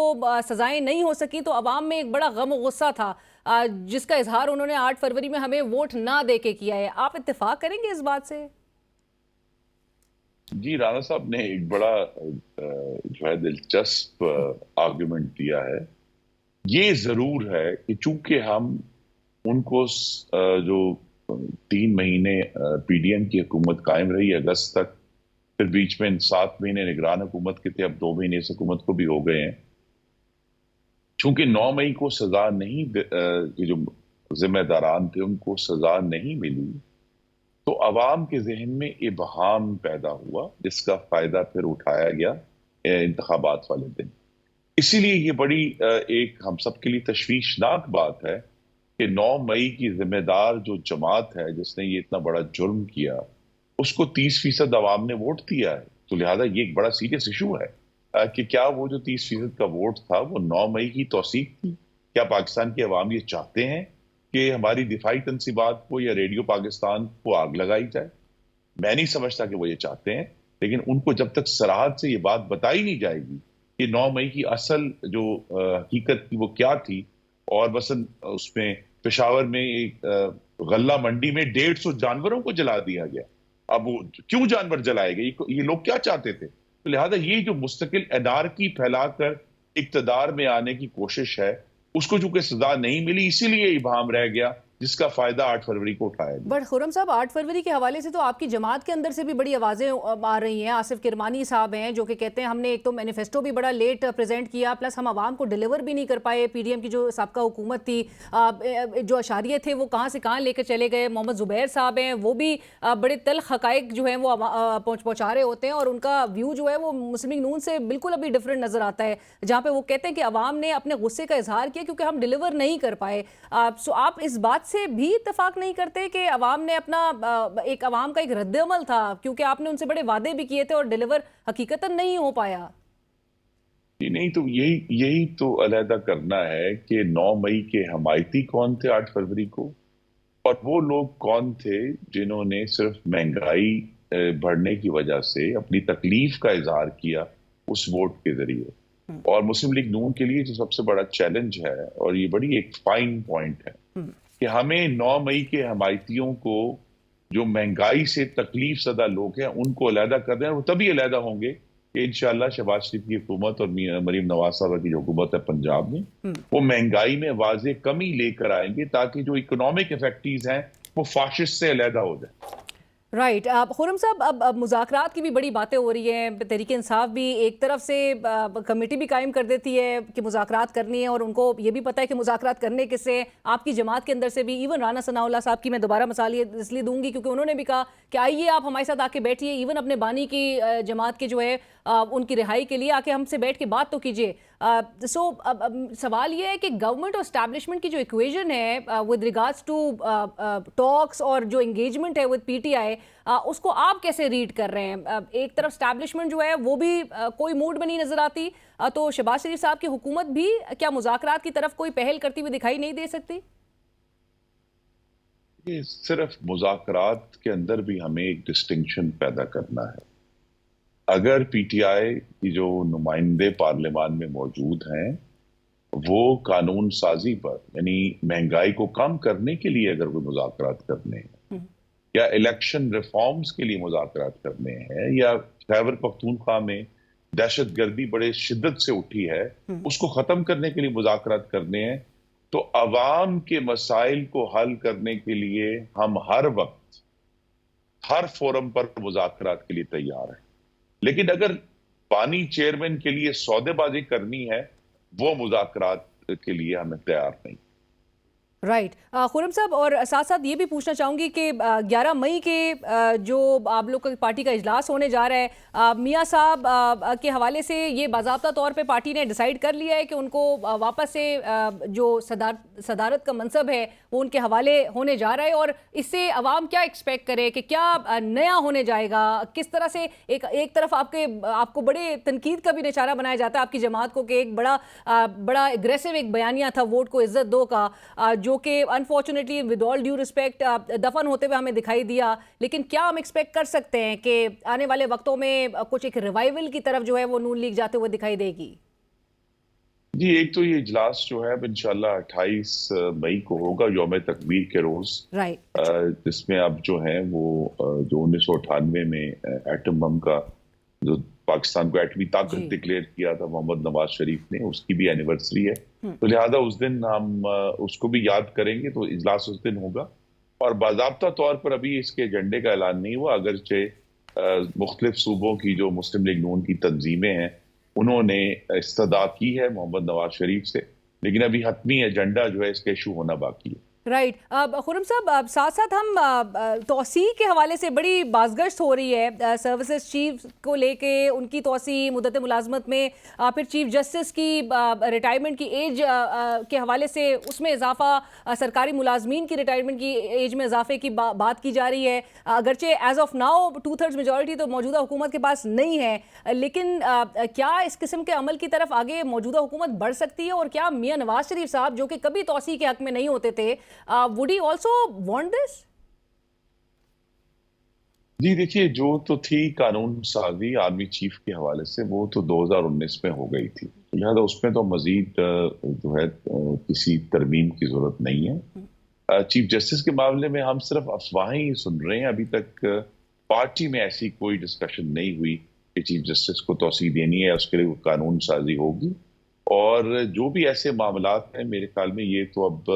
سزائیں نہیں ہو سکی تو عوام میں ایک بڑا غم و غصہ تھا جس کا اظہار انہوں نے 8 فروری میں ہمیں ووٹ نہ دے کے کیا ہے. آپ اتفاق کریں گے اس بات سے؟ جی, رانا صاحب نے ایک بڑا جو ہے دلچسپ آرگومنٹ دیا ہے. یہ ضرور ہے کہ چونکہ ہم ان کو جو 3 مہینے پی ڈی ایم کی حکومت قائم رہی اگست تک, پھر بیچ میں 7 مہینے نگران حکومت کے تھے, اب 2 مہینے اس حکومت کو بھی ہو گئے ہیں. چونکہ 9 مئی کو سزا نہیں, جو ذمہ داران تھے ان کو سزا نہیں ملی تو عوام کے ذہن میں ابہام پیدا ہوا جس کا فائدہ پھر اٹھایا گیا انتخابات والے دن. اسی لیے یہ بڑی ایک ہم سب کے لیے تشویشناک بات ہے کہ 9 مئی کی ذمہ دار جو جماعت ہے جس نے یہ اتنا بڑا جرم کیا اس کو 30% عوام نے ووٹ دیا ہے. تو لہذا یہ ایک بڑا سیریس ایشو ہے کہ کیا وہ جو 30% کا ووٹ تھا وہ 9 مئی کی توثیق تھی؟ کیا پاکستان کے عوام یہ چاہتے ہیں کہ ہماری دفاعی تنصیبات کو یا ریڈیو پاکستان کو آگ لگائی جائے؟ میں نہیں سمجھتا کہ وہ یہ چاہتے ہیں, لیکن ان کو جب تک صراحت سے یہ بات بتائی نہیں جائے گی کہ 9 مئی کی اصل جو حقیقت تھی وہ کیا تھی. اور مثلا اس میں پشاور میں ایک غلہ منڈی میں 150 جانوروں کو جلا دیا گیا. اب وہ کیوں جانور جلائے گئے, یہ لوگ کیا چاہتے تھے؟ تو لہذا یہ جو مستقل انارکی پھیلا کر اقتدار میں آنے کی کوشش ہے اس کو چونکہ سزا نہیں ملی اسی لیے ابہام رہ گیا جس کا فائدہ 8 فروری کو اٹھایا گیا. بٹ خرم صاحب, 8 فروری کے حوالے سے تو آپ کی جماعت کے اندر سے بھی بڑی آوازیں آ رہی ہیں. آصف کرمانی صاحب ہیں جو کہ کہتے ہیں ہم نے ایک تو مینیفیسٹو بھی بڑا لیٹ پریزنٹ کیا, پلس ہم عوام کو ڈیلیور بھی نہیں کر پائے. پی ڈی ایم کی جو سابقہ حکومت تھی جو اشاریے تھے وہ کہاں سے کہاں لے کر چلے گئے. محمد زبیر صاحب ہیں وہ بھی بڑے تلخ حقائق جو ہیں وہ پہنچا رہے ہوتے ہیں اور ان کا ویو جو ہے وہ مسلم لیگ نون سے بالکل ابھی ڈفرینٹ نظر آتا ہے, جہاں پہ وہ کہتے ہیں کہ عوام نے اپنے غصے کا اظہار کیا کیونکہ ہم ڈیلیور نہیں کر پائے. سو آپ اس بات سے بھی اتفاق نہیں کرتے کہ عوام نے اپنا ایک عوام کا ایک رد عمل تھا کیونکہ آپ نے ان سے بڑے وعدے بھی کیے تھے اور ڈیلیور حقیقتاً نہیں ہو پایا؟ نہیں, تو یہی تو علیحدہ کرنا ہے کہ 9 مئی کے حمایتی کون تھے 8 فروری کو, اور وہ لوگ کون تھے جنہوں نے صرف مہنگائی بڑھنے کی وجہ سے اپنی تکلیف کا اظہار کیا اس ووٹ کے ذریعے. اور مسلم لیگ نون کے لیے جو سب سے بڑا چیلنج ہے اور یہ بڑی ایک فائن پوائنٹ ہے کہ ہمیں 9 مئی کے حمایتیوں کو جو مہنگائی سے تکلیف زدہ لوگ ہیں ان کو علیحدہ کر دیں. وہ تبھی علیحدہ ہوں گے کہ انشاءاللہ شہباز شریف کی حکومت اور مریم نواز صاحبہ کی جو حکومت ہے پنجاب میں وہ مہنگائی میں واضح کمی لے کر آئیں گے تاکہ جو اکنامک افیکٹیز ہیں وہ فاشسٹ سے علیحدہ ہو جائیں. رائٹ. خرم صاحب, اب مذاکرات کی بھی بڑی باتیں ہو رہی ہیں. تحریک انصاف بھی ایک طرف سے کمیٹی بھی قائم کر دیتی ہے کہ مذاکرات کرنی ہے اور ان کو یہ بھی پتہ ہے کہ مذاکرات کرنے کس سے. آپ کی جماعت کے اندر سے بھی ایون رانا ثناء اللہ صاحب کی میں دوبارہ مثال اس لیے دوں گی کیونکہ انہوں نے بھی کہا کہ آئیے آپ ہمارے ساتھ آ کے بیٹھیے, ایون اپنے بانی کی جماعت کے جو ہے ان کی رہائی کے لیے آ کے ہم سے بیٹھ کے بات تو کیجیے. سو سوال یہ ہے کہ گورنمنٹ اور اسٹیبلشمنٹ کی جو ایکویژن ہے ود ریگارڈس ٹو ٹاکس اور جو انگیجمنٹ ہے ود پی ٹی آئی اس کو آپ کیسے ریڈ کر رہے ہیں؟ ایک طرف اسٹیبلشمنٹ جو ہے وہ بھی کوئی موڈ میں نہیں نظر آتی, تو شہباز شریف صاحب کی حکومت بھی کیا مذاکرات کی طرف کوئی پہل کرتی ہوئی دکھائی نہیں دے سکتی؟ یہ صرف مذاکرات کے اندر بھی ہمیں ایک ڈسٹنکشن پیدا کرنا ہے. اگر پی ٹی آئی کی جو نمائندے پارلیمان میں موجود ہیں وہ قانون سازی پر یعنی مہنگائی کو کم کرنے کے لیے اگر وہ مذاکرات کرنے ہیں یا الیکشن ریفارمز کے لیے مذاکرات کرنے ہیں، یا خیبر پختونخوا میں دہشت گردی بڑے شدت سے اٹھی ہے اس کو ختم کرنے کے لیے مذاکرات کرنے ہیں، تو عوام کے مسائل کو حل کرنے کے لیے ہم ہر وقت ہر فورم پر مذاکرات کے لیے تیار ہیں. لیکن اگر بانی چیئرمین کے لیے سودے بازی کرنی ہے وہ مذاکرات کے لیے ہمیں تیار نہیں. رائٹ. خرم صاحب، اور ساتھ ساتھ یہ بھی پوچھنا چاہوں گی کہ 11 مئی کے جو آپ لوگ کی پارٹی کا اجلاس ہونے جا رہا ہے، میاں صاحب کے حوالے سے یہ باضابطہ طور پہ پارٹی نے ڈیسائیڈ کر لیا ہے کہ ان کو واپس سے جو صدارت کا منصب ہے وہ ان کے حوالے ہونے جا رہا ہے، اور اس سے عوام کیا ایکسپیکٹ کرے کہ کیا نیا ہونے جائے گا؟ کس طرح سے ایک طرف آپ کو بڑے تنقید کا بھی نشانہ بنایا جاتا ہے آپ کی جماعت کو کہ ایک بڑا اگریسو ایک بیانیہ تھا ووٹ کو عزت دو کا، جو کہ unfortunately with all due respect دفن ہوتے ہوئے ہمیں دکھائی دیا. لیکن کیا ہم ایکسپیکٹ کر سکتے ہیں کہ آنے والے وقتوں میں کچھ ایک ریوائول کی طرف جو ہے وہ نون لیگ جاتے ہوئے دکھائی دے گی؟ جی، ایک تو یہ اجلاس جو ہے انشاءاللہ 28 مئی کو ہوگا، یوم تکبیر کے روز، جس میں اب جو ہیں وہ جو 1998 میں ایٹم بم کا جو پاکستان کو ایٹمی طاقت ڈکلیئر کیا تھا محمد نواز شریف نے، اس کی بھی اینیورسری ہے، تو لہذا اس دن ہم اس کو بھی یاد کریں گے. تو اجلاس اس دن ہوگا، اور باضابطہ طور پر ابھی اس کے ایجنڈے کا اعلان نہیں ہوا، اگرچہ مختلف صوبوں کی جو مسلم لیگ نون کی تنظیمیں ہیں انہوں نے استدعا کی ہے محمد نواز شریف سے، لیکن ابھی حتمی ایجنڈا جو ہے اس کا ایشو ہونا باقی ہے. رائٹ. خرم صاحب، ساتھ ساتھ ہم توسیع کے حوالے سے بڑی بازگشت ہو رہی ہے سروسز چیف کو لے کے، ان کی توسیع مدت ملازمت میں، پھر چیف جسٹس کی ریٹائرمنٹ کی ایج کے حوالے سے اس میں اضافہ، سرکاری ملازمین کی ریٹائرمنٹ کی ایج میں اضافے کی بات کی جا رہی ہے. اگرچہ ایز آف ناؤ 2/3 میجورٹی تو موجودہ حکومت کے پاس نہیں ہے، لیکن کیا اس قسم کے عمل کی طرف آگے موجودہ حکومت بڑھ سکتی ہے؟ اور کیا میاں نواز شریف صاحب جو کہ کبھی توسیع کے حق میں نہیں ہوتے تھے، would he also want this? جی دیکھیے، جو تو تھی قانون سازی آرمی چیف کے حوالے سے وہ تو 2019 میں ہو گئی تھی، لہذا اس میں تو مزید جو ہے کسی ترمیم کی ضرورت نہیں ہے. چیف جسٹس کے معاملے میں ہم صرف افواہیں ہی سن رہے ہیں، ابھی تک پارٹی میں ایسی کوئی ڈسکشن نہیں ہوئی کہ چیف جسٹس کو توسیع دینی ہے، اس کے لیے قانون سازی ہوگی. اور جو بھی ایسے معاملات ہیں میرے خیال میں یہ تو اب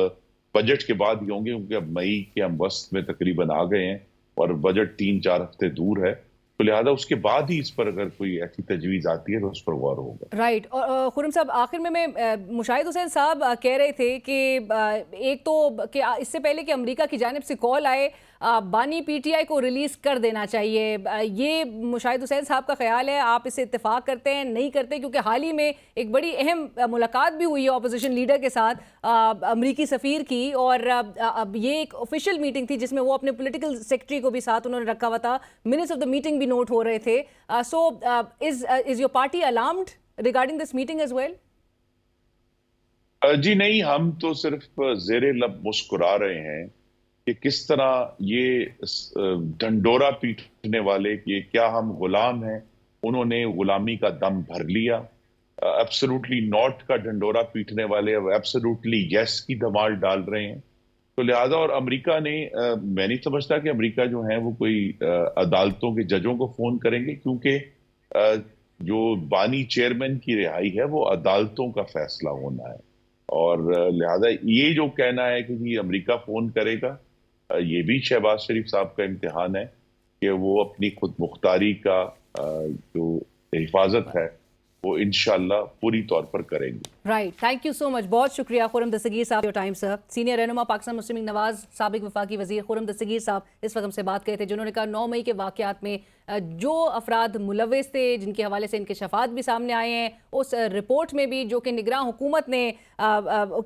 بجٹ کے بعد ہی ہوں گے، کیونکہ اب مئی کے ہم وسط میں تقریباً آ گئے ہیں اور بجٹ 3-4 ہفتے دور ہے، تو لہذا اس کے بعد ہی اس پر اگر کوئی ایسی تجویز آتی ہے تو اس پر غور ہوگا. رائٹ. اور خرم صاحب، آخر میں مشاہد حسین صاحب کہہ رہے تھے کہ ایک تو کہ اس سے پہلے کہ امریکہ کی جانب سے کال آئے بانی پی ٹی آئی کو ریلیز کر دینا چاہیے، یہ مشاہد حسین صاحب کا خیال ہے؟ آپ اس سے اتفاق کرتے ہیں نہیں کرتے؟ کیونکہ حال ہی میں ایک بڑی اہم ملاقات بھی ہوئی ہے اپوزیشن لیڈر کے ساتھ امریکی سفیر کی، اور اب یہ ایک آفیشیل میٹنگ تھی جس میں وہ اپنے پولیٹیکل سیکرٹری کو بھی ساتھ انہوں نے رکھا ہوا تھا، منٹس آف دا میٹنگ بھی نوٹ ہو رہے تھے. So is your party alarmed regarding this meeting as well? جی نہیں، ہم تو صرف زیر لب مسکرا رہے ہیں کہ کس طرح یہ ڈنڈورا پیٹنے والے کہ کیا ہم غلام ہیں، انہوں نے غلامی کا دم بھر لیا. ایبسولوٹلی ناٹ کا ڈنڈورا پیٹنے والے اب ایبسولوٹلی یس کی دھمال ڈال رہے ہیں. تو لہذا اور امریکہ نے، میں نہیں سمجھتا کہ امریکہ جو ہیں وہ کوئی عدالتوں کے ججوں کو فون کریں گے، کیونکہ جو بانی چیئرمین کی رہائی ہے وہ عدالتوں کا فیصلہ ہونا ہے. اور لہذا یہ جو کہنا ہے کہ جی امریکہ فون کرے گا، یہ بھی شہباز شریف صاحب کا امتحان ہے کہ وہ اپنی خود مختاری کا جو حفاظت ہے وہ انشاءاللہ پوری طور پر کریں گے. رائٹ. تھینک یو سو مچ. بہت شکریہ خرم دستگیر صاحب یور ٹائم سر. سینئر رہنما پاکستان مسلم لیگ نواز، سابق وفاقی وزیر خرم دستگیر صاحب اس وقت ہم سے بات کرے تھے، جنہوں نے کہا 9 مئی کے واقعات میں جو افراد ملوث تھے، جن کے حوالے سے انکشافات بھی سامنے آئے ہیں، اس رپورٹ میں بھی جو کہ نگراں حکومت نے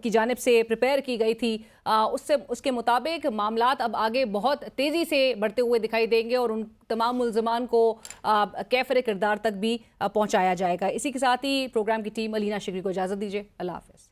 کی جانب سے پریپیئر کی گئی تھی، اس کے مطابق معاملات اب آگے بہت تیزی سے بڑھتے ہوئے دکھائی دیں گے، اور ان تمام ملزمان کو کیفر کردار تک بھی پہنچایا جائے گا. اسی کے ساتھ ہی پروگرام کی ٹیم علینا شکری کو اجازت دیجیے. اللہ حافظ.